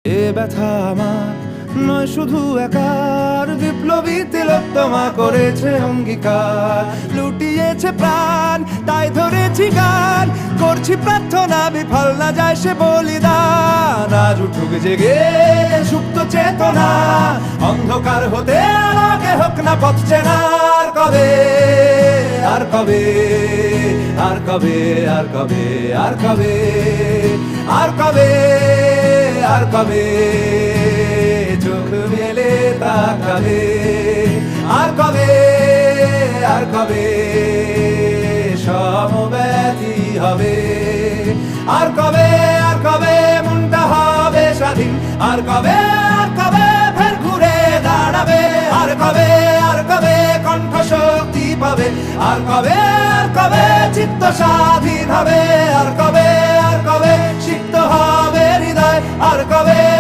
এ ব্যথা আমার নয় শুধু একার, বিপ্লবী তিলোত্তমা করেছে অঙ্গীকার। লুটিয়েছে প্রাণ তাই ধরেছি গান, করছি প্রার্থনা বিফল না যায় সে বলিদান। আজ উঠুক জেগে সুপ্ত চেতনা, অন্ধকার হতে আলোকে হোক না পথ চেনা। আর কবে, আর কবে, আর কবে, আর কবে, আর কবে, আর কবে, আর কবে চোখ মেলে তাকাবে। আর কবে, আর কবে সমব্যথী হবে। আর কবে, আর কবে মনটা হবে স্বাধীন। আর কবে, আর কবে ফের ঘুরে দাঁড়াবে। আর কবে, আর কবে কণ্ঠ শক্তি পাবে। আর কবে, আর কবে চিত্ত স্বাধীন হবে। আর কবে, আর কবে সিক্ত হবে হৃদয়। আর কবে